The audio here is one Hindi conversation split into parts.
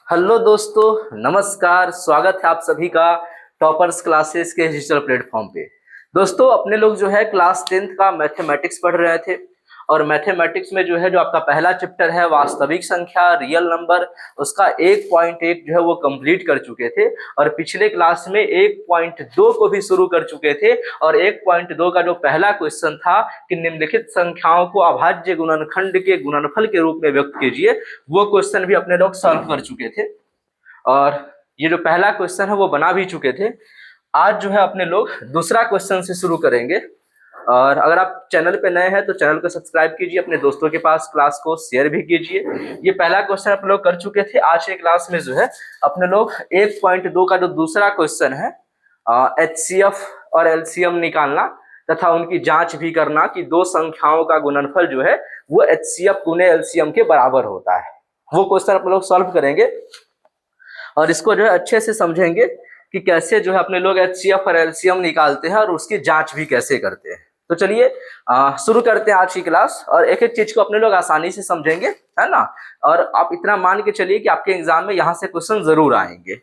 हेलो दोस्तों, नमस्कार। स्वागत है आप सभी का टॉपर्स क्लासेस के डिजिटल प्लेटफॉर्म पे। दोस्तों, अपने लोग जो है क्लास 10th का मैथमेटिक्स पढ़ रहे थे और मैथमेटिक्स में जो है जो आपका पहला चैप्टर है वास्तविक संख्या रियल नंबर, उसका 1.1 जो है वो कंप्लीट कर चुके थे और पिछले क्लास में 1.2 को भी शुरू कर चुके थे। और 1.2 का जो पहला क्वेश्चन था कि निम्नलिखित संख्याओं को अभाज्य गुणनखंड के गुणनफल के रूप में व्यक्त कीजिए, वो क्वेश्चन भी अपने लोग सॉल्व कर चुके थे और ये जो पहला क्वेश्चन है वो बना भी चुके थे। आज जो है अपने लोग दूसरा क्वेश्चन से शुरू करेंगे। और अगर आप चैनल पे नए हैं तो चैनल को सब्सक्राइब कीजिए, अपने दोस्तों के पास क्लास को शेयर भी कीजिए। ये पहला क्वेश्चन आप लोग कर चुके थे। आज के क्लास में जो है अपने लोग 1.2 का जो दूसरा क्वेश्चन है HCF और LCM निकालना तथा उनकी जांच भी करना कि दो संख्याओं का गुणनफल जो है वो HCF गुने LCM के बराबर होता है, वो क्वेश्चन आप लोग सॉल्व करेंगे और इसको जो है अच्छे से समझेंगे कि कैसे जो है अपने लोग HCF और LCM निकालते हैं और उसकी जांच भी कैसे करते हैं। तो चलिए शुरू करते हैं आज की क्लास और एक एक चीज को अपने लोग आसानी से समझेंगे, है ना। और आप इतना मान के चलिए कि आपके एग्जाम में यहाँ से क्वेश्चन जरूर आएंगे।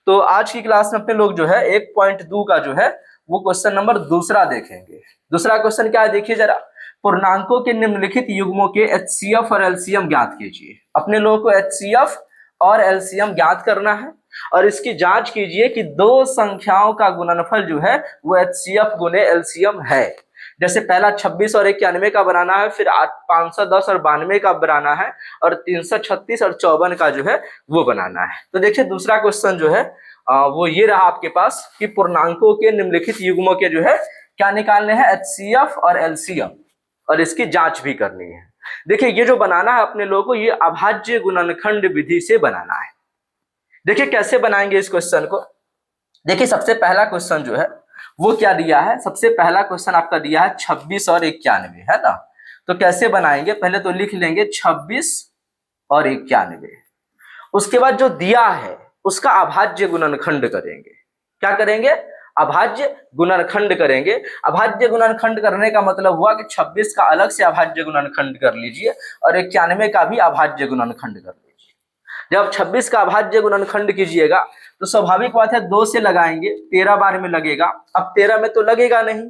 तो आज की क्लास में अपने लोग जो है 1.2 का जो है वो क्वेश्चन नंबर दूसरा देखेंगे। दूसरा क्वेश्चन क्या है देखिए जरा। पूर्णांकों के निम्नलिखित युग्मों के HCF और LCM ज्ञात कीजिए। अपने लोगों को HCF और LCM ज्ञात करना है और इसकी जांच कीजिए कि दो संख्याओं का गुणनफल जो है वो HCF गुने LCM है। जैसे पहला 26 और 91 का बनाना है, फिर 510 और 92 का बनाना है और 336 और 54 का जो है वो बनाना है। तो देखिए दूसरा क्वेश्चन जो है वो ये रहा आपके पास कि पूर्णांकों के निम्नलिखित युग्मों के जो है क्या निकालने हैं, HCF और LCM, और इसकी जांच भी करनी है। देखिए ये जो बनाना है अपने लोगों को ये अभाज्य गुणनखंड विधि से बनाना है। देखिए कैसे बनाएंगे इस क्वेश्चन को। देखिए सबसे पहला क्वेश्चन जो है वो क्या दिया है, सबसे पहला क्वेश्चन आपका दिया है 26 और 91, है ना। तो कैसे बनाएंगे, पहले तो लिख लेंगे 26 और 91, उसके बाद जो दिया है उसका अभाज्य गुणनखंड करेंगे। क्या करेंगे, अभाज्य गुणनखंड करेंगे। अभाज्य गुणनखंड करने का मतलब हुआ कि 26 का अलग से अभाज्य गुणनखंड कर लीजिए और 91 का भी अभाज्य गुणनखंड कर लीजिए। जब 26 का अभाज्य गुणनखंड कीजिएगा तो स्वाभाविक बात है 2 से लगाएंगे, 13 बार में लगेगा। अब 13 में तो लगेगा नहीं,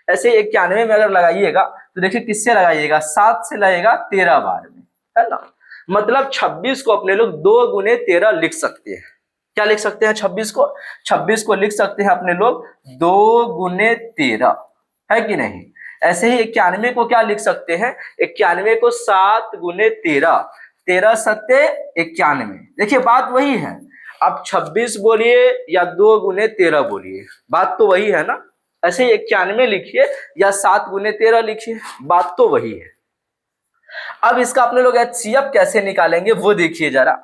ऐसे 91 में अगर लगाइएगा तो देखिए किससे लगाइएगा, 7 से लगेगा 13 बार में, है ना। मतलब 26 को अपने लोग 2 गुने 13 लिख सकते हैं। क्या लिख सकते हैं 26 को, 26 को लिख सकते हैं अपने लोग 2 गुने 13, है कि नहीं। ऐसे ही 91 को क्या लिख सकते हैं, 91 को 7 गुने 13, 13 सत्ते 91। देखिए बात वही है, आप 26 बोलिए या 2 गुने 13 बोलिए, बात तो वही है ना। ऐसे ही 91 लिखिए या 7 गुने 13 लिखिए, बात तो वही है। अब इसका अपने लोग HCF कैसे निकालेंगे वो देखिए जरा।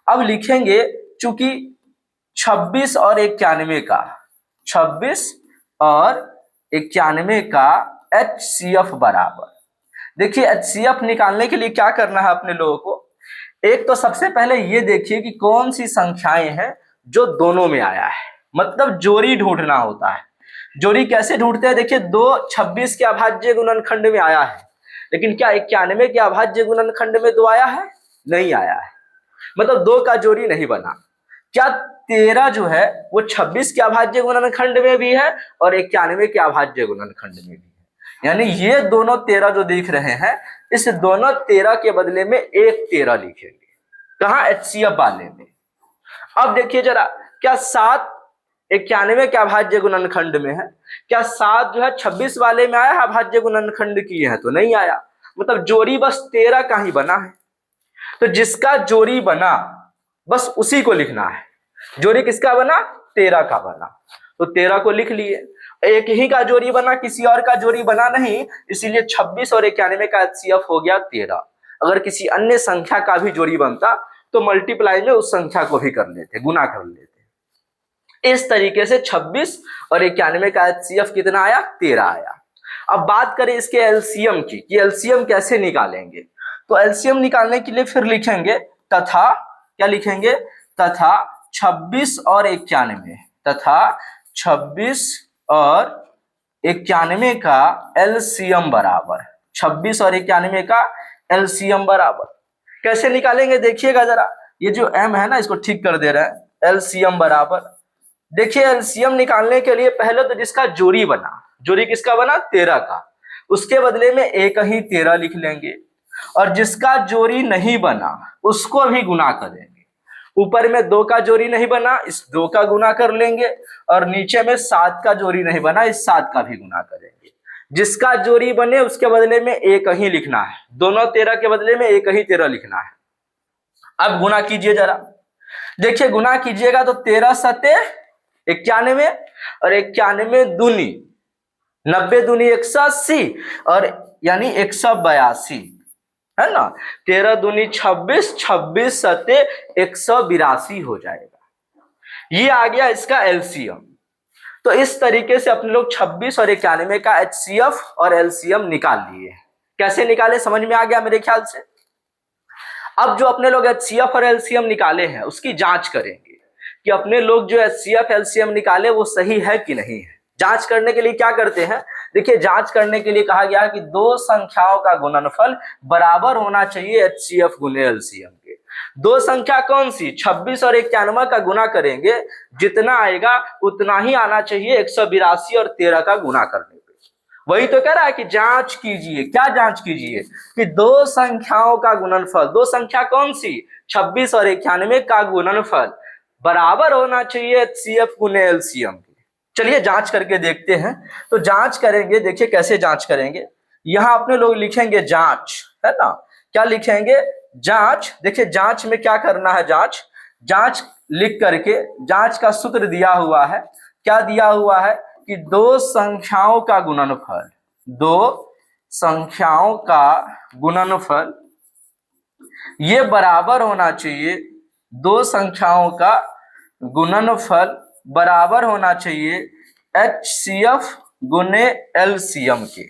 अब लिखेंगे चूंकि 26 और 91 का, 26 और 91 का HCF बराबर। देखिए HCF निकालने के लिए क्या करना है अपने लोगों को, एक तो सबसे पहले ये देखिए कि कौन सी संख्याएं हैं जो दोनों में आया है, मतलब जोड़ी ढूंढना होता है। जोड़ी कैसे ढूंढते हैं, देखिए 2 26 के अभाज्य गुणनखंड में आया है, लेकिन क्या 91 के अभाज्य गुणनखंड में 2 आया है, नहीं आया है, मतलब 2 का जोड़ी नहीं बना। क्या 13 जो है वो 26 के अभाज्य गुणनखंड में भी है और 91 के अभाज्य गुणनखंड में भी है, यानी ये दोनों 13 जो दिख रहे हैं इस दोनों 13 के बदले में एक 13 लिखेंगे, कहां, HCF वाले में। अब देखिए जरा, क्या 7 91 के अभाज्य गुणनखंड में है, क्या 7 जो है 26 वाले में आया है अभाज्य गुणनखंड की है, तो नहीं आया, मतलब जोड़ी बस 13 का ही बना है। तो जिसका जोड़ी बना बस उसी को लिखना है। जोड़ी किसका बना, 13 का बना, तो 13 को लिख लिए। एक ही का जोड़ी बना, किसी और का जोड़ी बना नहीं, इसीलिए 26 और 91 का HCF हो गया 13। अगर किसी अन्य संख्या का भी जोड़ी बनता तो मल्टीप्लाई में उस संख्या को भी कर लेते, गुना कर लेते। इस तरीके से 26 और 91 का HCF कितना आया, 13 आया। अब बात करें इसके LCM की कि LCM कैसे निकालेंगे। तो LCM निकालने के लिए फिर लिखेंगे तथा, क्या लिखेंगे, तथा 26 और 91, तथा 26 और 91 का LCM बराबर, 26 और 91 का LCM बराबर। कैसे निकालेंगे देखिएगा जरा। ये जो m है ना इसको ठीक कर दे रहे हैं। एलसीएम बराबर, देखिए एलसीएम निकालने के लिए पहले तो जिसका जोड़ी बना, जोड़ी किसका बना 13 का, उसके बदले में एक ही 13 लिख लेंगे, और जिसका जोड़ी नहीं बना उसको भी गुना करेंगे। ऊपर में 2 का जोड़ी नहीं बना, इस 2 का गुना कर लेंगे, और नीचे में 7 का जोड़ी नहीं बना, इस 7 का भी गुना करेंगे। जिसका जोड़ी बने उसके बदले में एक ही लिखना है, दोनों 13 के बदले में एक ही 13 लिखना है। अब गुना कीजिए जरा, देखिए गुना कीजिएगा तो 13 सते 91, और 91 दूनी 90 दूनी 180, और यानी 182 है ना। 13 दूनी 26, 26 सते 182 हो जाएगा। ये आ गया इसका एलसीएम। तो इस तरीके से अपने लोग 26 और 91 का एचसीएफ और एलसीएम निकाल लिए। कैसे निकाले समझ में आ गया मेरे ख्याल से। अब जो अपने लोग एचसीएफ और एलसीएम निकाले हैं उसकी जांच करेंगे कि अपने लोग जो एचसीएफ एलसीएम निकाले वो सही है कि नहीं है। जांच करने के लिए क्या करते हैं, देखिए जांच करने के लिए कहा गया है कि दो संख्याओं का गुणनफल बराबर होना चाहिए एचसीएफ गुने एलसीएम के। दो संख्या कौन सी, 26 और 91 का गुना करेंगे, जितना आएगा उतना ही आना चाहिए 182 और 13 का गुना करने पे। वही तो कह रहा है कि जांच कीजिए। क्या जांच कीजिए कि दो संख्याओं का गुणनफल, दो संख्या कौन सी 26 और 91 का गुणनफल बराबर होना चाहिए एचसीएफ गुने एलसीएम के। चलिए जांच करके देखते हैं। तो जांच करेंगे, देखिए कैसे जांच करेंगे। यहां अपने लोग लिखेंगे जांच, है ना। क्या लिखेंगे, जांच। देखिए जांच में क्या करना है, जांच लिख करके, जांच का सूत्र दिया हुआ है। क्या दिया हुआ है कि दो संख्याओं का गुणनफल, दो संख्याओं का गुणनफल ये बराबर होना चाहिए, दो संख्याओं का गुणनफल बराबर होना चाहिए एचसीएफ गुने एलसीएम के।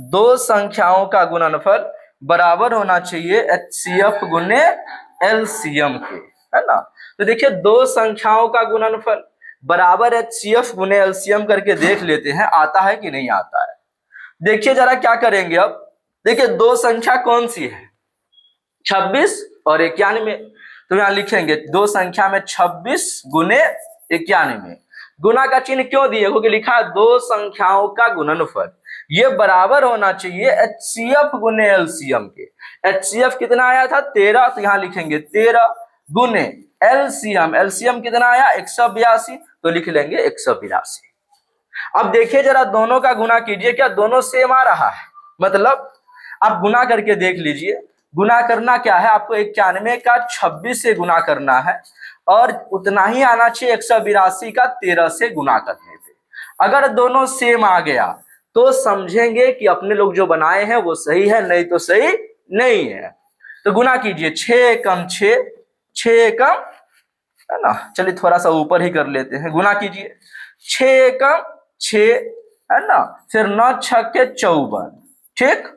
दो संख्याओं का गुणनफल बराबर होना चाहिए एचसीएफ गुने एलसीएम के, है ना। तो देखिए दो संख्याओं का गुणनफल बराबर एचसीएफ गुने एलसीएम करके देख लेते हैं आता है कि नहीं आता है। देखिए जरा क्या करेंगे। अब देखिए दो संख्या कौन सी है, 26 और 91। तो यहां लिखेंगे दो संख्या में 26 गुने 91। गुना का चिन्ह क्यों दिए, क्योंकि लिखा है दो संख्याओं का गुणनफल ये बराबर होना चाहिए एचसीएफ गुने एलसीएम के। एचसीएफ कितना आया था 13, तो यहां लिखेंगे 13 गुने एलसीएम, एलसीएम कितना आया 182, तो लिख लेंगे 182। अब देखिए जरा दोनों का गुना कीजिए, क्या दोनों सेम आ रहा है, मतलब आप गुना करके देख लीजिए। गुना करना क्या है, आपको 91 का 26 से गुना करना है, और उतना ही आना चाहिए 182 का 13 से गुना करने पे। अगर दोनों सेम आ गया तो समझेंगे कि अपने लोग जो बनाए हैं वो सही है, नहीं तो सही नहीं है। तो गुना कीजिए, 6 कम 6, 6 कम, है ना। चलिए थोड़ा सा ऊपर ही कर लेते हैं। गुना कीजिए, 6 कम 6, है ना। फिर 9 छक्के 54, ठीक।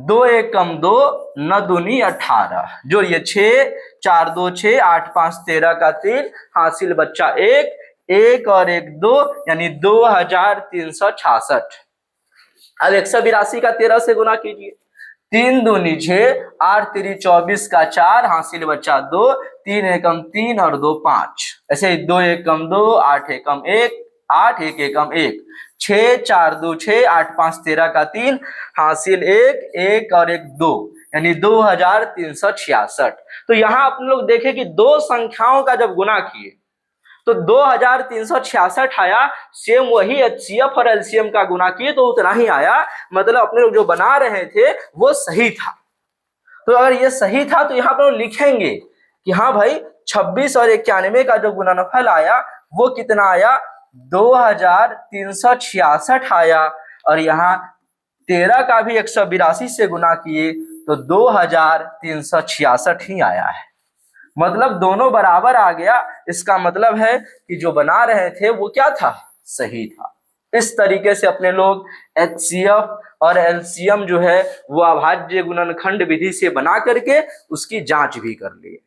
2 1 कम 2, 9 दूनी 18, जोड़िए 6 4 2 6, 8 5 13 का 3, हासिल बच्चा 1, 1 और 1 2, यानी 2366। अब 182 का 13 से गुना कीजिए, 3 दूनी 6, 8 3 24 का 4, हासिल बच्चा 2, 3 एकम 3 और 2 5। ऐसे 2 एकम 2, 8 एकम 1, 8 1 एकम 1, 6 4 2 6, 8 5 13 का 3, हासिल 1 1 और 1 2, यानी 2366। तो यहां अपन लोग देखें कि दो संख्याओं का जब गुना किए तो 2366 आया। सेम वही एचसीएफ और एलसीएम का गुना किए तो उतना ही आया, मतलब अपने लोग जो बना रहे थे वो सही था। तो अगर ये सही था तो यहाँ पर लिखेंगे कि हाँ भाई 26 और 91 का जो गुणनफल आया वो कितना आया, 2366 आया, और यहाँ 13 का भी 182 से गुना किए तो 2366 ही आया है। मतलब दोनों बराबर आ गया। इसका मतलब है कि जो बना रहे थे वो क्या था, सही था। इस तरीके से अपने लोग एचसीएफ और एलसीएम जो है वो अभाज्य गुणनखंड विधि से बना करके उसकी जांच भी कर लिए।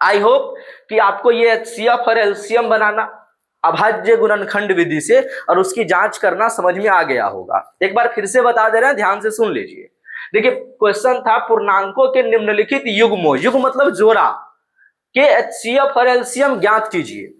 आई होप कि आपको ये एचसीएफ और एलसीएम बनाना अभाज्य गुणनखंड विधि से और उसकी जांच करना समझ में आ गया होगा। एक बार फिर से बता दे रहे हैं, ध्यान से सुन लीजिए। देखिए क्वेश्चन था पूर्णांकों के निम्नलिखित युग्मों, युग्म मतलब जोड़ा, के HCF और LCM ज्ञात कीजिए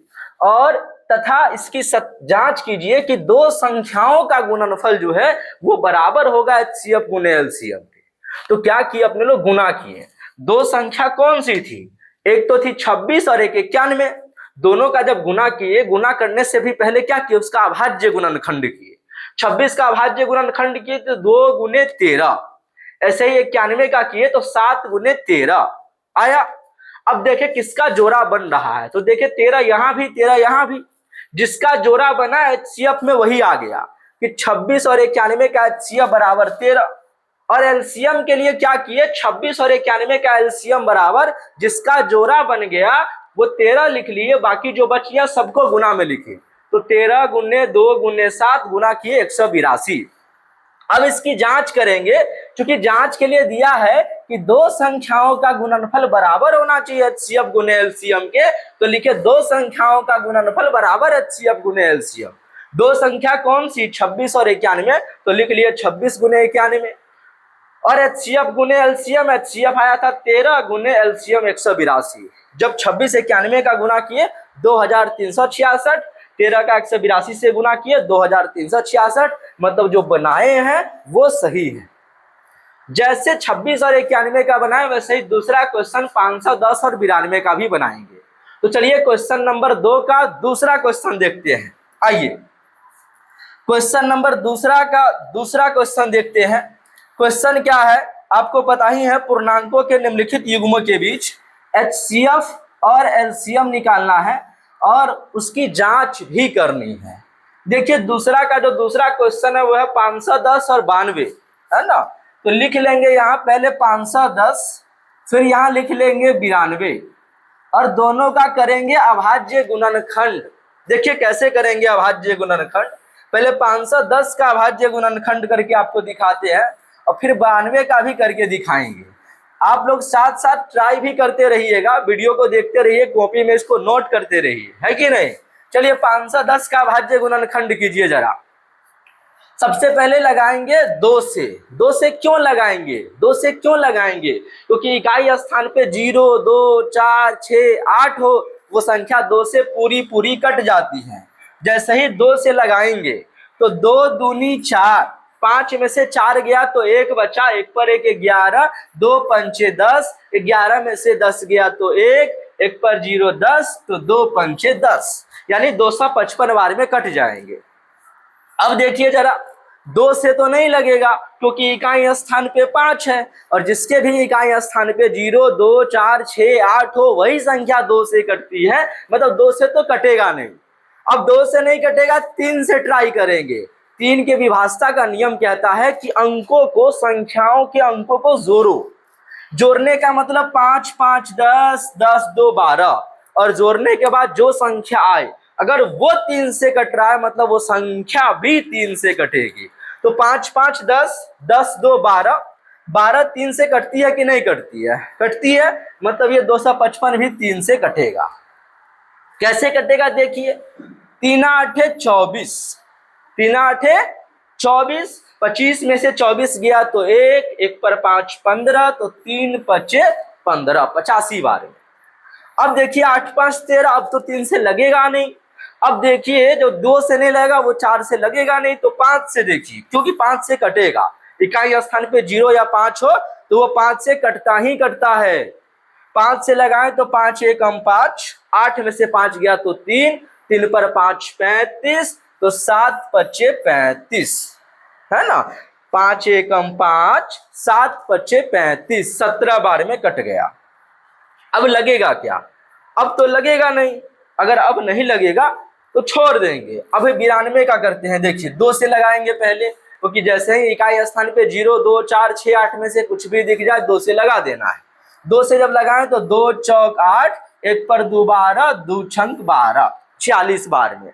और तथा इसकी जांच कीजिए कि दो संख्याओं का गुणनफल जो है वो बराबर होगा HCF गुने LCM के। तो क्या किया अपने लोग, गुना किए। दो संख्या कौन सी थी, एक तो थी 26 और एक 91। दोनों का जब गुना किए, गुना करने से भी पहले क्या किए, उसका अभाज्य गुणनखंड किए। 26 का अभाज्य गुणनखंड किए तो 2 गुने 13, ऐसे ही 91 का किए तो 7 गुने 13 आया। अब देखे किसका जोड़ा बन रहा है, तो देखे 13 यहां भी 13 यहां भी, जिसका जोड़ा बना HCF में वही आ गया कि 26 और 91 का HCF बराबर 13। और एलसीएम के लिए क्या किए, 26 और 91 का एलसीएम बराबर जिसका जोड़ा बन गया वो 13 लिख लिए, बाकी जो बच गया सबको गुना में लिखे। तो 13 गुने 2 गुने 7 गुना किए 182। अब इसकी जांच करेंगे, क्योंकि जांच के लिए दिया है कि दो संख्याओं का गुणनफल बराबर होना चाहिए HCF गुने एलसीएम के, तो लिखे दो संख्याओं का गुणनफल बराबर HCF गुने एलसीएम। दो संख्या कौन सी, 26 और 91, तो लिख लिए 26 गुने 91। और HCF गुने एलसीएम, HCF आया था 13 गुने एलसीएम 182। जब 26 91 का गुना किए 2366, 13 का 182 से गुना किए 2366, मतलब जो बनाए हैं वो सही है। जैसे 26 और 91 का बनाए वैसे ही दूसरा क्वेश्चन 510 और 92 का भी बनाएंगे। तो चलिए क्वेश्चन नंबर 2 का दूसरा क्वेश्चन देखते हैं। आइए क्वेश्चन नंबर दूसरा क्वेश्चन देखते हैं। क्वेश्चन क्या है, आपको पता ही है, पूर्णांकों के निम्नलिखित युग्मों के बीच HCF और LCM निकालना है और उसकी जांच भी करनी है। देखिए दूसरा क्वेश्चन है वो है 510 और 92, है ना। तो लिख लेंगे यहाँ पहले 510, फिर यहाँ लिख लेंगे 92 और दोनों का करेंगे अभाज्य गुणनखंड। देखिए कैसे करेंगे अभाज्य गुणनखंड, पहले 510 का अभाज्य गुणनखंड करके आपको दिखाते हैं और फिर 92 का भी करके दिखाएंगे। आप लोग साथ साथ ट्राई भी करते रहिएगा, वीडियो को देखते रहिए, कॉपी में इसको नोट करते रहिए, है कि नहीं। चलिए 510 का अभाज्य गुणनखंड कीजिए जरा। सबसे पहले लगाएंगे 2 से। 2 से क्यों लगाएंगे, क्योंकि इकाई स्थान पे 0 2 4 6 8 हो, वो संख्या 2 से पूरी कट जाती है। जैसे ही 2 से लगाएंगे तो 2 दूनी 4, 5 में से 4 गया तो 1 बचा, 1 पर 1 11, 2 पंचे 10, 11 में से 10 गया तो 1, 1 पर 0 10, तो 2 पंचे 10, यानी 255 बार में कट जाएंगे। अब देखिए जरा, 2 से तो नहीं लगेगा क्योंकि इकाई स्थान पे 5 है और जिसके भी इकाई स्थान पे 0 2 4 6 8 हो वही संख्या 2 से कटती है, मतलब 2 से तो कटेगा नहीं। अब 2 से नहीं कटेगा, 3 से ट्राई करेंगे। 3 के विभाज्यता का नियम कहता है कि अंकों को, संख्याओं के अंकों को जोड़ो। जोड़ने का मतलब 5 5 10 10 2 12, और जोड़ने के बाद जो संख्या आए अगर वो 3 से कट रहा है मतलब वो संख्या भी 3 से कटेगी। तो 5 5 10 10 2 12, 12 3 से कटती है कि नहीं कटती है, कटती है, मतलब ये 255 भी 3 से कटेगा। कैसे कटेगा देखिए, 3 8 24, 3 8 24, 25 में से 24 गया तो 1, 1 पर 5 15, तो 3 5 15, 85 बार में। अब देखिए 8 5 13, अब तो 3 से लगेगा नहीं। अब देखिए जो 2 से नहीं लगेगा वो 4 से लगेगा नहीं, तो 5 से देखिए, क्योंकि 5 से कटेगा। इकाई स्थान पे 0 या 5 हो तो वो 5 से कटता ही कटता है। 5 से लगाएं तो 5 1 5, 8 में से 5 गया तो 3, 3 पर 5 35, तो 7 5 35, है ना। 5 1 5, 7 5 35, 17 बार में कट गया। अब लगेगा क्या, अब तो लगेगा नहीं। अगर अब नहीं लगेगा तो छोड़ देंगे। अब 92 का करते हैं। देखिए 2 से लगाएंगे पहले, क्योंकि जैसे ही इकाई स्थान पे 0 2 4 6 8 में से कुछ भी दिख जाए 2 से लगा देना है। 2 से जब लगाएं तो 2 चौक 8, 1 पर 2 12, 2 छंक 12, 46 बार में।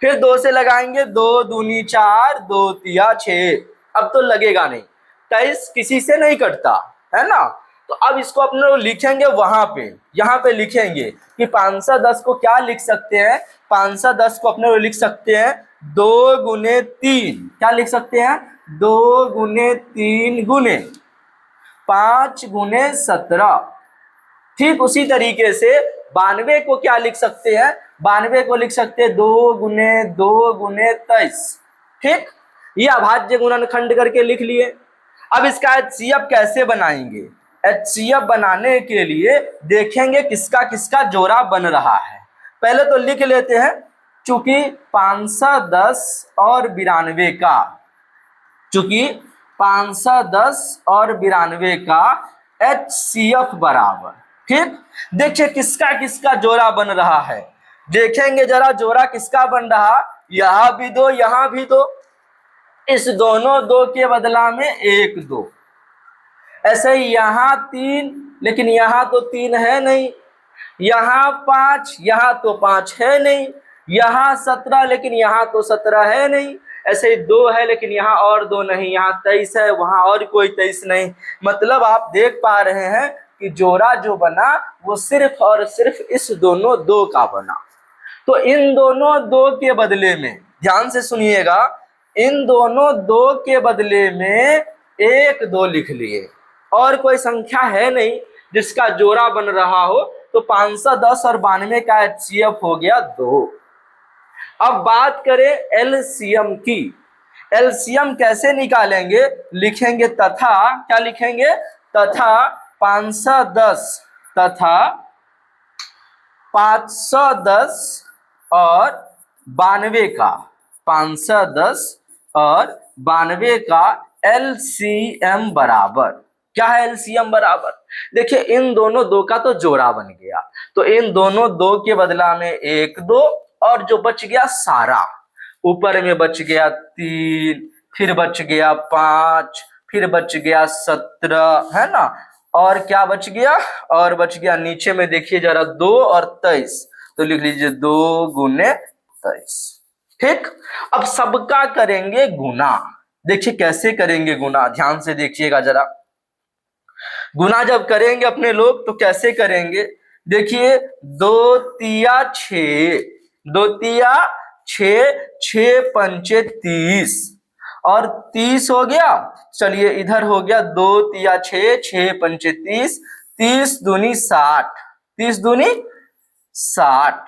फिर 2 से लगाएंगे, 2 दूनी 4, 2 तिया 6, अब तो लगेगा नहीं। 23 किसी से नहीं कटता, है ना। तो अब इसको अपने लोग लिखेंगे वहां पे, यहाँ पे लिखेंगे कि 510 को क्या लिख सकते हैं, 510 को अपने लोग लिख सकते हैं 2 गुने 3, क्या लिख सकते हैं, 2 गुने 3 गुने 5 गुने 17, ठीक उसी तरीके से 92 को क्या लिख सकते हैं, 92 को लिख सकते हैं 2 गुने 2 गुने 23। ठीक, ये अभाज्य गुणनखंड करके लिख लिए। अब इसका HCF कैसे बनाएंगे, HCF बनाने के लिए देखेंगे किसका किसका जोड़ा बन रहा है। पहले तो लिख लेते हैं, चूंकि 510 और 92 का, चूंकि 510 और 92 का HCF बराबर, ठीक, देखिए किसका किसका जोड़ा बन रहा है। देखेंगे जरा जोड़ा किसका बन रहा, यहां भी दो यहां भी दो, इस दोनों 2 के बदला में 1 2, ऐसे ही यहां 3, लेकिन यहां तो 3 है नहीं, यहां 5, यहां तो 5 है नहीं, यहां 17, लेकिन यहां तो 17 है नहीं, ऐसे ही 2 है लेकिन यहाँ और 2 नहीं, यहाँ 23 है वहां और कोई 23 नहीं। मतलब आप देख पा रहे हैं कि जोड़ा जो बना वो सिर्फ और सिर्फ इस दोनों 2 का बना। तो इन दोनों 2 के बदले में, ध्यान से सुनिएगा, इन दोनों 2 के बदले में 1 2 लिख लिए, और कोई संख्या है नहीं जिसका जोड़ा बन रहा हो। तो 510 और 92 का HCF हो गया 2। अब बात करें LCM की, LCM कैसे निकालेंगे, लिखेंगे तथा, क्या लिखेंगे, तथा 510 तथा 510 और 92 का, 510 और 92 का LCM बराबर, क्या है LCM बराबर, देखिए इन दोनों 2 का तो जोड़ा बन गया, तो इन दोनों 2 के बदला में 1 2, और जो बच गया सारा, ऊपर में बच गया 3, फिर बच गया 5, फिर बच गया 17, है ना, और क्या बच गया, और बच गया नीचे में देखिए जरा 2 और 23, तो लिख लीजिए 2 गुने 23। ठीक, अब सबका करेंगे गुना। देखिए कैसे करेंगे गुना, ध्यान से देखिएगा जरा। गुना जब करेंगे अपने लोग तो कैसे करेंगे, देखिए 2 तिया 6, 2 तिया 6, 6 पंचे 30, और 30 हो गया। चलिए इधर हो गया 2 तिया 6, 6 पंचे 30, 30 दूनी 60, 30 दूनी 60।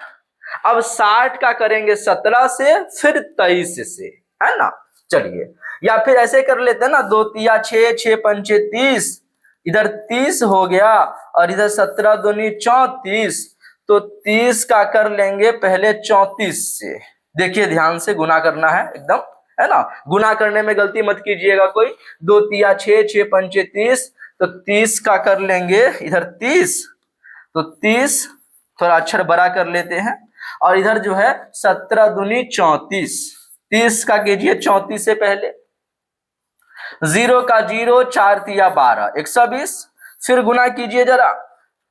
अब 60 का करेंगे 17 से, फिर 23 से, है ना। चलिए, या फिर ऐसे कर लेते हैं ना, 2 तिया 6, 6 पंचे 30, इधर 30 हो गया, और इधर 17 दूनी 34, तो 30 का कर लेंगे पहले 34 से। देखिए ध्यान से गुना करना है एकदम, है ना, गुना करने में गलती मत कीजिएगा कोई। 2 तिया 6, 6 पंचे 30, तो 30 का कर लेंगे इधर 30, तो 30 थोड़ा अक्षर बड़ा कर लेते हैं, और इधर जो है 17 दूनी 34, 30 का कीजिए 34 से पहले, 0 का 0, 4 तिया 12, 120, फिर गुना कीजिए जरा,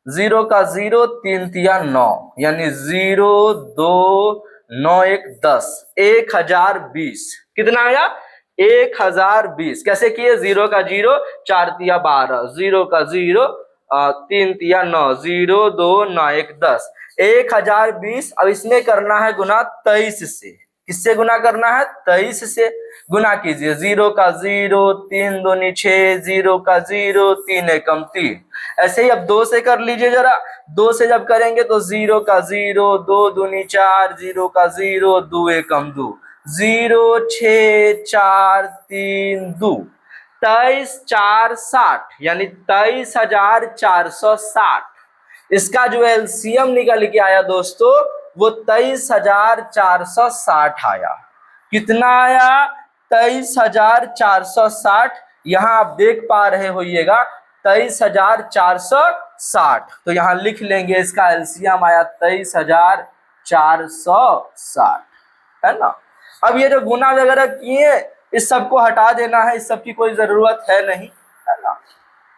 0 का 0, 3 तिया 9, यानी 0 2 9 1 10, 1020, कितना आया, 1020। कैसे किए, 0 का 0, 4 तिया 12, 0 का 0, 3 तिया 9, 0 2 9 1 10, 1020। अब इसमें करना है गुना 23 से। किससे गुना करना है, 23 से गुना कीजिए, 0 का 0, 3 दूनी 6, 0 का 0, 3 एकम 3। ऐसे ही अब 2 से कर लीजिए जरा, 2 से जब करेंगे तो 0 का 0, 2 दूनी 4, 0 का 0, 2 एकम 2, 0 6 4 3 2, 23 4 60, यानी 23,460। इसका जो एलसीएम निकल के आया दोस्तों, वो 23,460 आया। कितना आया, 23,460। यहाँ आप देख पा रहे होइएगा 23,460, तो यहाँ लिख लेंगे इसका एलसीएम आया 23,460, है ना। अब ये जो गुना वगैरह किए, इस सबको हटा देना है, इस सब की कोई जरूरत है नहीं, है ना,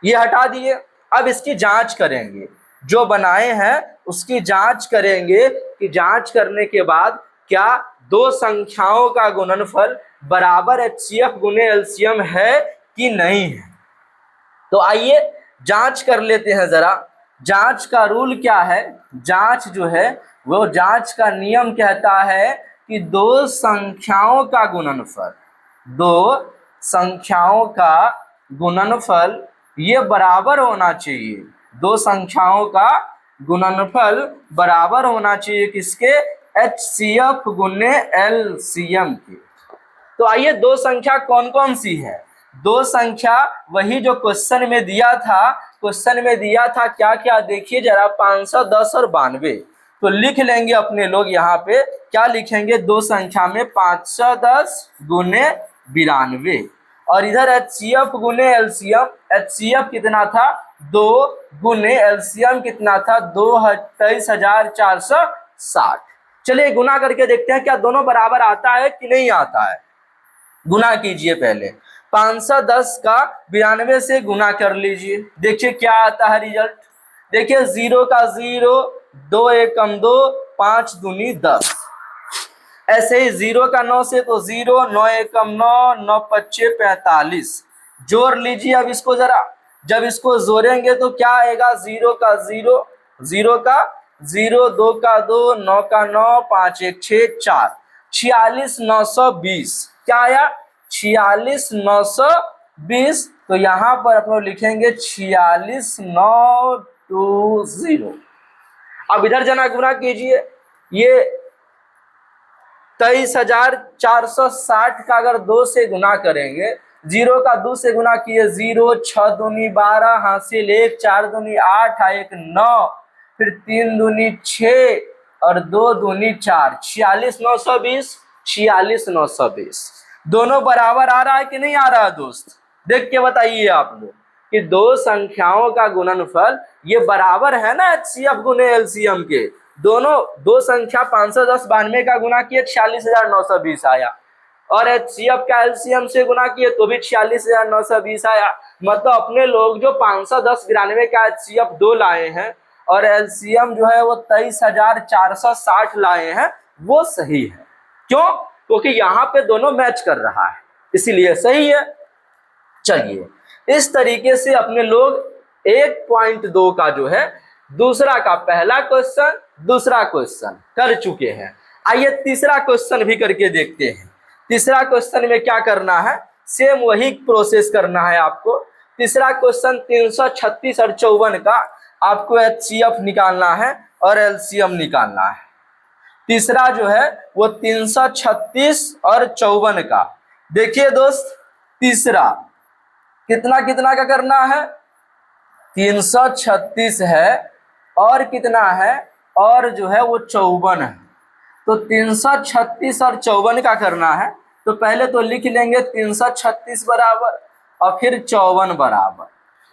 ये हटा दिए। अब इसकी जांच करेंगे, जो बनाए हैं उसकी जांच करेंगे कि जांच करने के बाद क्या दो संख्याओं का गुणनफल बराबर एचसीएफ गुने एलसीएम है कि नहीं है। तो आइए जांच कर लेते हैं जरा। जांच का रूल क्या है, जांच जो है वो जांच का नियम कहता है कि दो संख्याओं का गुणनफल, दो संख्याओं का गुणनफल ये बराबर होना चाहिए। दो संख्याओं का गुणनफल बराबर होना चाहिए किसके, HCF गुने LCM के। तो आइए दो संख्या कौन कौन सी है, दो संख्या वही जो क्वेश्चन में दिया था, क्वेश्चन में दिया था क्या क्या देखिए जरा, 510 और 92। तो लिख लेंगे अपने लोग यहाँ पे, क्या लिखेंगे, दो संख्या में 510 गुने 92 और इधर HCF गुने LCM, HCF कितना था 2 गुने LCM कितना था 23,460। चलिए गुना करके देखते हैं क्या दोनों बराबर आता है कि नहीं आता है। गुना कीजिए पहले, 510 का 92 से गुना कर लीजिए, देखिए क्या आता है रिजल्ट। देखिए 0 का 0, 2 एकम 2, 5 दूनी 10। ऐसे ही 0 का 9 से तो 0, 9 एकम 9, 9 पच्चे 45। जोड़ लीजिए अब इसको जरा, जब इसको जोड़ेंगे तो क्या आएगा, 0 का 0, 0 का 0, 2 का 2, 9 का 9, 5 1 6 4, 46,920। क्या आया, 46,920। तो यहाँ पर अपन लिखेंगे 46,920। अब इधर जना गुना कीजिए, ये 23,460 का अगर 2 से गुना करेंगे, 0 का 2 से गुना किए 0, 6 दूनी 12, हासिल 1, 4 दूनी 8, 1 9, फिर 3 दूनी 6 और 2 दूनी 4, 46,920, 46,920। दोनों बराबर आ रहा है कि नहीं आ रहा है दोस्त, देख के बताइए आप लोग कि दो संख्याओं का गुणनफल ये बराबर है ना HCF गुने LCM के। दोनों दो संख्या 510 92 का गुना किए 46,920 आया और HCF का LCM से गुना किए तो भी 46,920 आया। मतलब अपने लोग जो 510 92 का HCF 2 लाए हैं और LCM जो है वो 23,460 लाए हैं, वो सही है। क्यों, क्योंकि यहाँ पे दोनों मैच कर रहा है, इसीलिए सही है। चलिए इस तरीके से अपने लोग 1.2 का जो है दूसरा का पहला क्वेश्चन दूसरा क्वेश्चन कर चुके हैं। आइए तीसरा क्वेश्चन भी करके देखते हैं। तीसरा क्वेश्चन में क्या करना है, सेम वही प्रोसेस करना है आपको। तीसरा क्वेश्चन 336 और 54 का आपको HCF निकालना है और LCM निकालना है। तीसरा जो है वो 336 और 54 का। देखिए दोस्त, तीसरा कितना कितना का करना है, 336 है और कितना है, और जो है वो 54 है। तो 336 और 54 का करना है, तो पहले तो लिख लेंगे 336 बराबर और फिर 54 बराबर,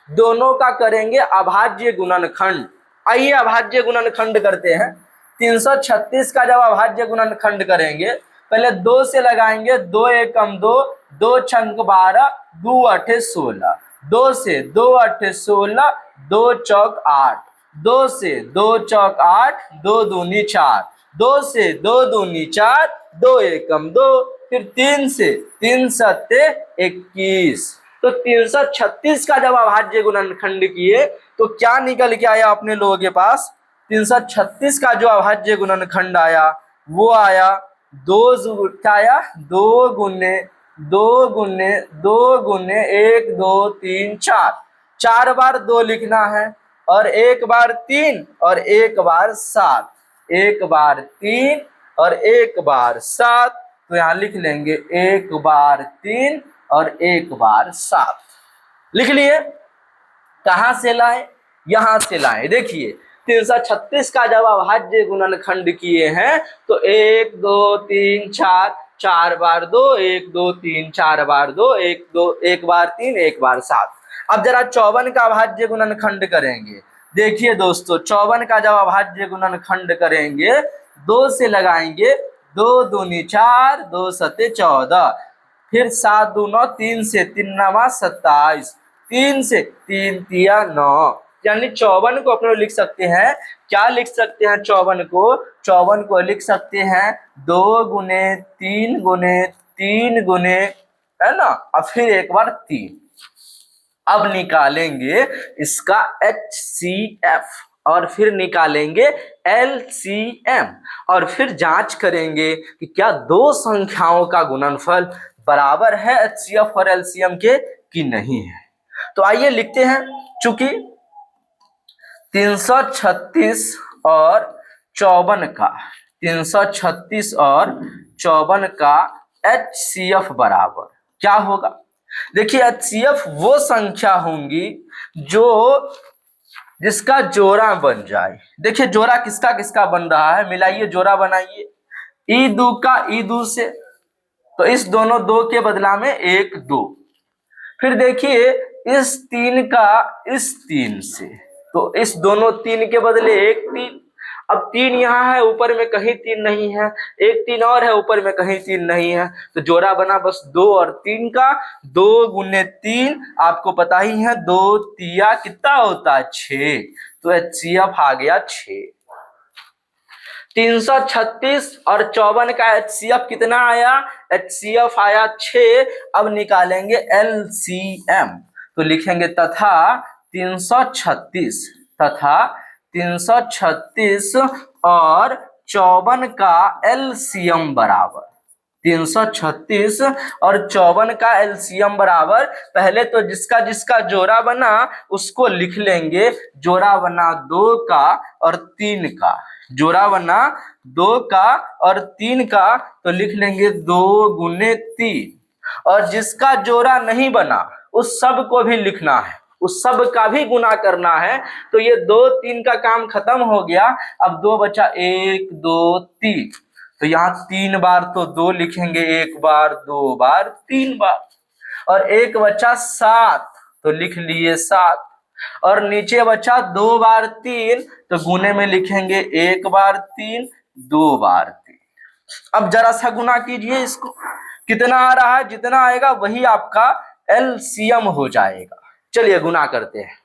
दोनों का करेंगे अभाज्य गुणनखंड। आइए अभाज्य गुणनखंड करते हैं। 336 का जब अभाज्य गुणनखंड करेंगे, पहले 2 से लगाएंगे, 2 एकम 2, 2 छंक 12, 2 अठे 16, 2 से 2 अठे 16, 2 चौक 8, 2 से 2 चौक 8, 2 दूनी 4, 2 से 2 दूनी 4, 2 एकम 2, फिर 3 से 3 सत्ते 21। तो 336 का जब अभाज्य गुणनखंड किए तो क्या निकल के आया अपने लोगों के पास, 336 का जो अभाज्य गुणनखंड आया वो आया 2 गुने 1 2 3 4, 4 बार 2 लिखना है और 1 बार 3 और 1 बार 7, 1 बार 3 और 1 बार 7। तो यहाँ लिख लेंगे 1 बार 3 और 1 बार 7 लिख लिए। कहाँ से लाए, यहाँ से लाए। देखिए 336 का जब अभाज्य गुणनखंड किए हैं तो 1 2 3 4, 4 बार 2, 1 2 3 4 बार 2, 1 2 1 बार 3 1 बार 7। अब जरा 54 का अभाज्य गुणनखंड करेंगे। देखिए दोस्तों 54 का जब अभाज्य गुणनखंड करेंगे, 2 से लगाएंगे, 2 दूनी 4, 2 सते 14, फिर 7 2 9, 3 से 3 9 27, 3 से 3 तिया 9, यानी 54 को अपने लिख सकते हैं, क्या लिख सकते हैं 54 को लिख सकते हैं 2 गुने 3 गुने 3 गुने, है ना, और फिर एक बार 3। अब निकालेंगे इसका HCF और फिर निकालेंगे LCM और फिर जांच करेंगे कि क्या दो संख्याओं का गुणनफल बराबर है HCF और LCM के कि नहीं है। तो आइए लिखते हैं, चूंकि 336 और 54 का, 336 और 54 का HCF बराबर क्या होगा? देखिए HCF वो संख्या होंगी जो जिसका जोड़ा बन जाए। देखिए जोड़ा किसका किसका बन रहा है, मिलाइए जोड़ा बनाइए। ई दो का ई दो से, तो इस दोनों दो के बदला में एक दो। फिर देखिए इस तीन का इस तीन से, तो इस दोनों तीन के बदले एक तीन। अब तीन यहाँ है, ऊपर में कहीं तीन नहीं है, एक तीन और है, ऊपर में कहीं तीन नहीं है, तो जोड़ा बना बस दो और तीन का। 2 × 3 आपको पता ही है, 2 तिया कितना होता है 6, तो HCF आ गया 6। 336 और 54 का HCF कितना आया? HCF आया 6। अब निकालेंगे LCM, तो लिखेंगे तथा 336 और 54 का LCM बराबर, 336 और 54 का LCM बराबर, पहले तो जिसका जिसका जोड़ा बना उसको लिख लेंगे। जोड़ा बना 2 का और 3 का, जोड़ा बना 2 का और 3 का, तो लिख लेंगे 2 × 3। और जिसका जोड़ा नहीं बना उस सब को भी लिखना है, उस सब का भी गुना करना है। तो ये 2 3 का काम खत्म हो गया। अब 2 बचा, 1 2 3, तो यहाँ 3 बार तो 2 लिखेंगे, 1 बार 2 बार 3 बार, और 1 बचा 7, तो लिख लिए 7, और नीचे बचा 2 बार 3, तो गुने में लिखेंगे 1 बार 3 2 बार 3। अब जरा सा गुना कीजिए इसको, कितना आ रहा है? जितना आएगा वही आपका LCM हो जाएगा। चलिए गुना करते हैं।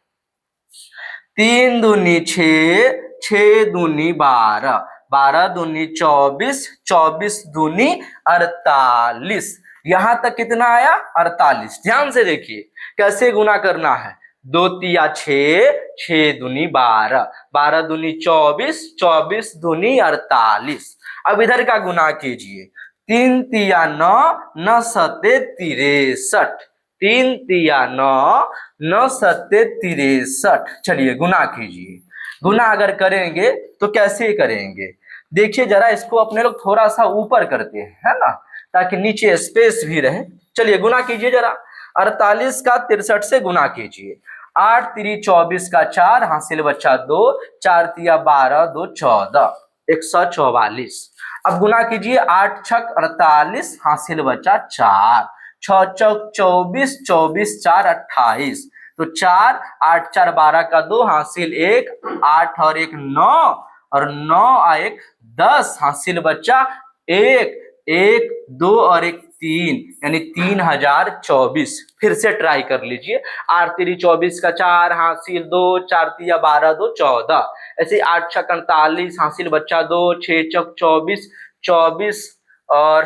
3 दूनी 6, 6 दूनी 12, 12 दूनी 24, 24 दूनी 48। यहां तक कितना आया? 48। ध्यान से देखिए कैसे गुना करना है। 2 तिया 6, 6 दूनी 12, 12 दूनी 24, 24 दूनी 48। अब इधर का गुना कीजिए। 3 तिया 9, 9 सत्ते 63, 3 तिया 9, 9 सत्ते 63। चलिए गुना कीजिए। गुना अगर करेंगे तो कैसे करेंगे? देखिए जरा इसको अपने लोग थोड़ा सा ऊपर करते हैं, है ना, ताकि नीचे स्पेस भी रहे। चलिए गुना कीजिए जरा। 48 का 63 से गुना कीजिए। 8 3 24 का 4, हासिल बच्चा 2, 4 तिया 12 2 14, 144। अब गुना कीजिए। 8 छक 48, हासिल बचा 4, 6 चौक 24, 24 4 28, तो 4 8 4 12 का 2, हासिल 1, 8 और 1 9, और 9 और 1 10, हासिल बच्चा 1, 1 2 और 1 3, यानी 3024। फिर से ट्राई कर लीजिए। 8 3 24 का 4, हासिल 2, 4 तिया 12 2 14, ऐसे 8 छक 48, हासिल बच्चा 2, 6 चौक 24, 24 और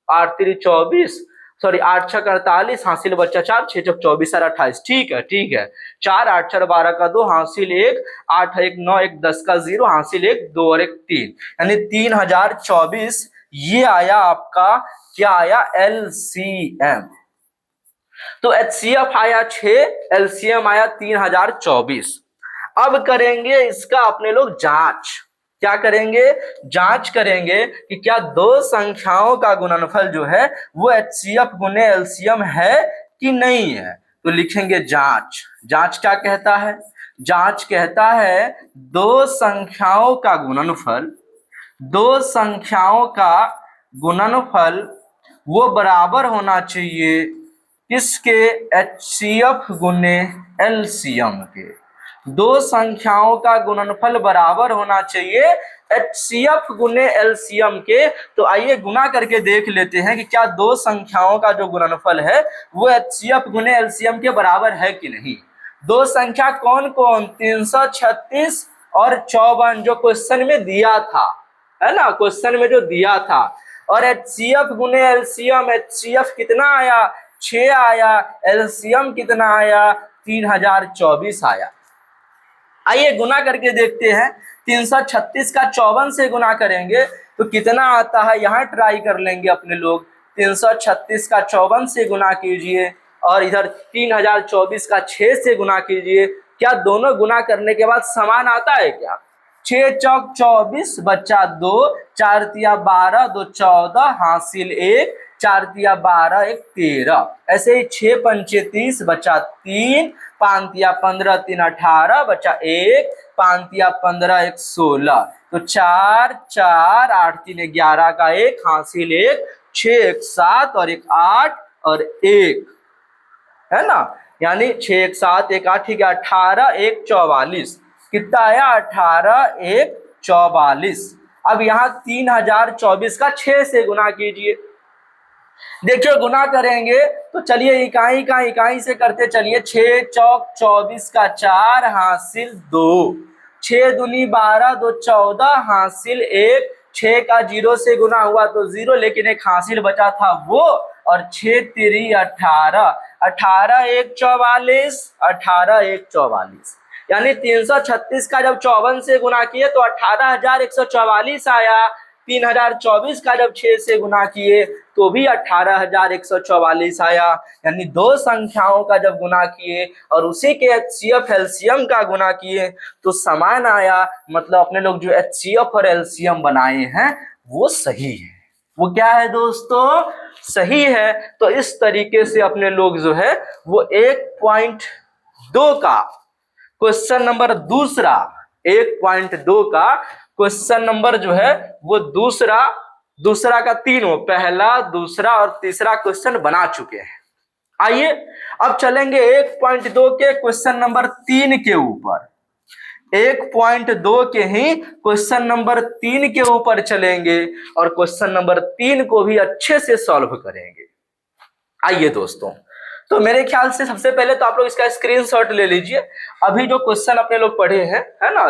8 3 24, सॉरी 8 छक 48, हासिल बच्चा 4, 6 चौक 24 और 28। ठीक है ठीक है। 4 8 4 12 का 2, हासिल 1, 8 1 9 1 10 का 0, हासिल 1 2 और 1 3, यानी 3024। ये आया आपका, क्या आया? LCM। तो HCF आया 6, LCM आया 3024। अब करेंगे इसका अपने लोग जांच। क्या करेंगे? जांच करेंगे कि क्या दो संख्याओं का गुणनफल जो है वो HCF गुने LCM है कि नहीं है। तो लिखेंगे जांच। जांच क्या कहता है? जांच कहता है दो संख्याओं का गुणनफल, दो संख्याओं का गुणनफल वो बराबर होना चाहिए किसके? HCF गुने LCM के। दो संख्याओं का गुणनफल बराबर होना चाहिए HCF गुने LCM के। तो आइए गुना करके देख लेते हैं कि क्या दो संख्याओं का जो गुणनफल है वो HCF गुने LCM के बराबर है कि नहीं। दो संख्या कौन कौन? 336 और 54, जो क्वेश्चन में दिया था, है ना, क्वेश्चन में जो दिया था। और HCF गुने LCM, HCF कितना आया? 6 आया। LCM कितना आया? 3024 आया। आइए गुना करके देखते हैं। 336 का 54 से गुना करेंगे तो कितना आता है, यहाँ ट्राई कर लेंगे अपने लोग। 336 का 54 से गुना कीजिए और इधर 3024 का 6 से गुना कीजिए क्या दोनों गुना करने के बाद समान आता है क्या? 6 चौक 24 बचा 2, 4 तिया 12, 2 14 हासिल 1, 4 तिया 12 1 13। ऐसे ही 6 पंचे 30 बचा 3, 5 तिया 15 3 18 बचा 1, 5 तिया 15 1 16। तो 4 4 8 3 11 का 1 हासिल 1, 6 1 7 और 1 8 और 1 है ना, यानी 6 1 7 1 8 ठीक है, 18 1 44 कितना आया? 18 1 44। अब यहाँ 3024 का 6 से गुना कीजिए। देखिए गुना करेंगे तो चलिए इकाई से करते चलिए। 6 चौक 24 का 4 हासिल 2, 6 दूनी 12 2 14 हासिल 1, 6 का 0 से गुना हुआ तो 0, लेकिन एक हासिल बचा था वो, और 6 3 18, 18 1 44, 18 1 44, यानी 336 का जब 54 से गुना किए तो 18,144 आया। 3024 का जब 6 से गुना किए तो भी 18,144 आया। यानी दो संख्याओं का जब गुना किए और उसी के एचसीएफ एलसीएम का गुना किए तो समान आया। मतलब अपने लोग जो एचसीएफ और एलसीएम बनाए हैं वो सही है। वो क्या है दोस्तों? सही है। तो इस तरीके से अपने लोग जो है वो 1.2 का क्वेश्चन नंबर दूसरा, 1.2 का क्वेश्चन नंबर जो है वो दूसरा का तीनों, पहला दूसरा और तीसरा क्वेश्चन बना चुके हैं। आइए अब चलेंगे 1.2 के क्वेश्चन नंबर 3 के ऊपर। 1.2 के ही क्वेश्चन नंबर 3 के ऊपर चलेंगे और क्वेश्चन नंबर 3 को भी अच्छे से सॉल्व करेंगे। आइए दोस्तों, तो मेरे ख्याल से सबसे पहले तो आप लोग इसका स्क्रीनशॉट ले लीजिए। अभी जो क्वेश्चन अपने लोग पढ़े हैं है ना,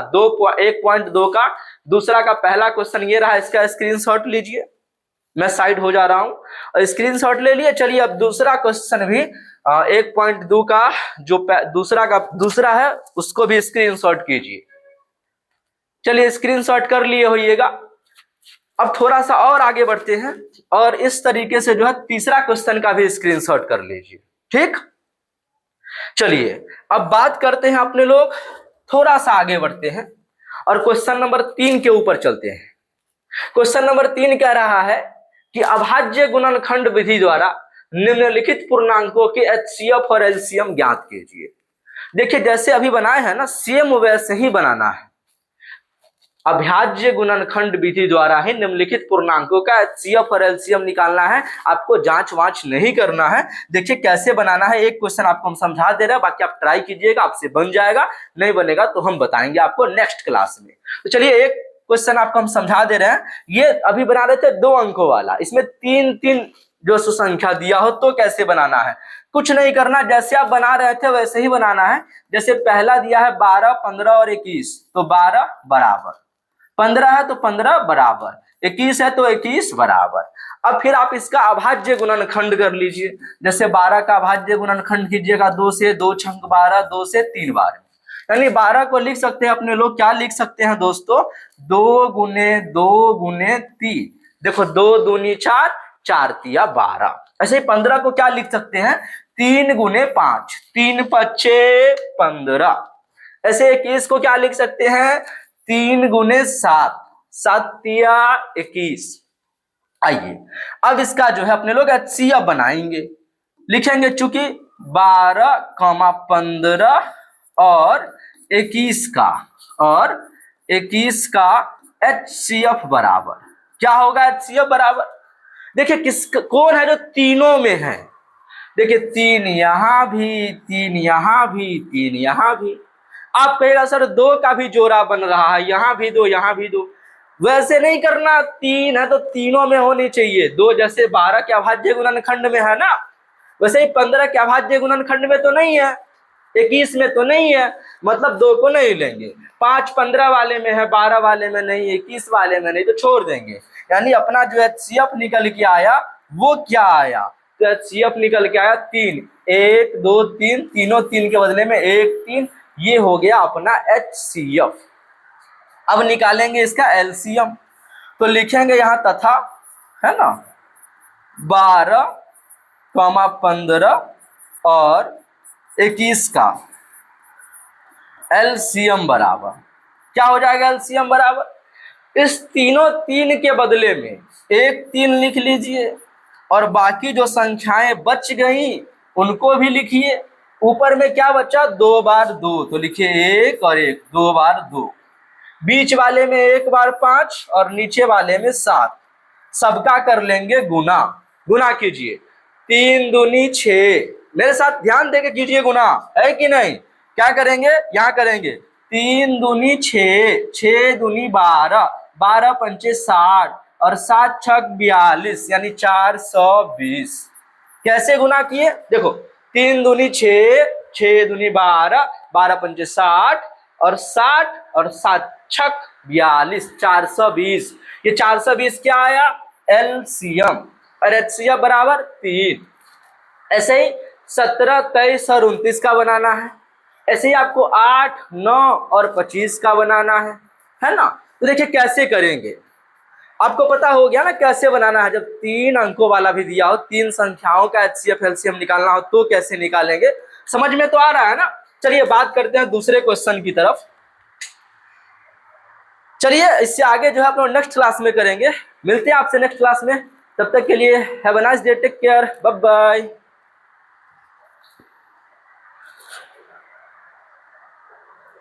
1.2 का दूसरा का पहला क्वेश्चन ये रहा, इसका स्क्रीनशॉट लीजिए। मैं साइड हो जा रहा हूं और स्क्रीनशॉट ले लिए। चलिए अब दूसरा क्वेश्चन भी 1.2 का जो दूसरा है उसको भी स्क्रीनशॉट कीजिए। चलिए स्क्रीनशॉट कर लिए होइएगा। अब थोड़ा सा और आगे बढ़ते हैं और इस तरीके से जो है तीसरा क्वेश्चन का भी स्क्रीनशॉट कर लीजिए। ठीक, चलिए अब बात करते हैं अपने लोग, थोड़ा सा आगे बढ़ते हैं और क्वेश्चन नंबर 3 के ऊपर चलते हैं। क्वेश्चन नंबर 3 कह रहा है कि अभाज्य गुणनखंड विधि द्वारा निम्नलिखित पूर्णांकों के एचसीएफ और एलसीएम ज्ञात कीजिए। देखिए जैसे अभी बनाए हैं ना, सेम वैसे ही बनाना है। अभाज्य गुणनखंड विधि ही निम्नलिखित पूर्णांकों का एचसीएफ और एलसीएम निकालना है। आपको जांच वांच नहीं करना है। देखिए कैसे बनाना है, एक क्वेश्चन आपको हम समझा दे रहे हैं, बाकी आप ट्राई कीजिएगा, आपसे बन जाएगा, नहीं बनेगा तो हम बताएंगे आपको नेक्स्ट क्लास में। तो चलिए एक क्वेश्चन आपको हम समझा दे रहे हैं। ये अभी बना रहे थे 2 अंकों वाला, इसमें 3 जो संख्या दिया हो तो कैसे बनाना है, कुछ नहीं करना, जैसे आप बना रहे थे वैसे ही बनाना है। जैसे पहला दिया है 12 15 और 21, तो 12 बराबर, 15 है तो 15 बराबर, 21 है तो 21 बराबर। अब फिर आप इसका अभाज्य गुणनखंड कर लीजिए। जैसे 12 का अभाज्य गुणनखंड कीजिएगा 2 से, 2 छंग 12, 2 से 3 बार, यानी 12 को लिख सकते हैं अपने लोग, क्या लिख सकते हैं दोस्तों, 2 गुने 2 गुने 3। देखो 2 दूनी 4, 4 तिया 12। ऐसे ही 15 को क्या लिख सकते हैं, 3 गुने 5, 3 पच्चे 15। ऐसे 21 को क्या लिख सकते हैं, 3 गुने 7, 7 तिया 21। आइए अब इसका जो है अपने लोग एचसीएफ बनाएंगे, लिखेंगे चूंकि 12, 15 और 21 का एचसीएफ बराबर क्या होगा, एचसीएफ बराबर, देखिए कौन है जो तीनों में है, देखिए 3 यहां भी, 3 यहां भी, 3 यहां भी। आप कहेगा सर 2 का भी जोड़ा बन रहा है, यहां भी 2 यहां भी 2, वैसे नहीं करना, 3 है तो तीनों में होनी चाहिए 2। जैसे 12 के अभाज्य गुणनखंड में है ना, वैसे ही 15 के अभाज्य गुणनखंड में तो नहीं है, 21 में तो नहीं है, मतलब 2 को नहीं लेंगे। 5 15 वाले में है, 12 वाले में नहीं, 21 वाले में नहीं, तो छोड़ देंगे। यानी अपना जो एचसीएफ निकल के आया वो क्या आया, तो एचसीएफ निकल के आया 3, 1 2 3, तीनों 3 के बदले में 1 3, ये हो गया अपना एचसीएफ। अब निकालेंगे इसका एलसीएम, तो लिखेंगे यहां तथा, है ना, 12, 15 और 21 का एलसीएम बराबर क्या हो जाएगा, एलसीएम बराबर इस तीनों तीन के बदले में एक तीन लिख लीजिए और बाकी जो संख्याएं बच गई उनको भी लिखिए। ऊपर में क्या बचा, 2 बार 2, तो लिखिए 1 और 1, 2 बार 2। बीच वाले में 1 बार 5 और नीचे वाले में 7। सबका कर लेंगे गुना। गुना कीजिए, 3 दूनी 6। मेरे साथ ध्यान देके कीजिए गुना, है कि नहीं। क्या करेंगे, यहाँ करेंगे 3 दूनी 6, 6 दूनी 12, 12 पंचे 60 और 7 छक 42 यानी 420। कैसे गुना किए, देखो 3 दूनी 6, 6 दूनी 12, 12 पंचे 60 और 60 और 7 छक 42, 420। ये 420 क्या आया, एलसीएम, और एचसीएफ बराबर 3। ऐसे ही 17, 23 और 29 का बनाना है। ऐसे ही आपको 8, 9 और 25 का बनाना है ना। तो देखिए कैसे करेंगे, आपको पता हो गया ना कैसे बनाना है। जब 3 अंकों वाला भी दिया हो, 3 संख्याओं का एचसीएफ एलसीएम निकालना हो तो कैसे निकालेंगे, समझ में तो आ रहा है ना। चलिए बात करते हैं दूसरे क्वेश्चन की तरफ। चलिए इससे आगे जो है आप लोग नेक्स्ट क्लास में करेंगे। मिलते हैं आपसे नेक्स्ट क्लास में, तब तक के लिए have a nice day, take care, bye bye.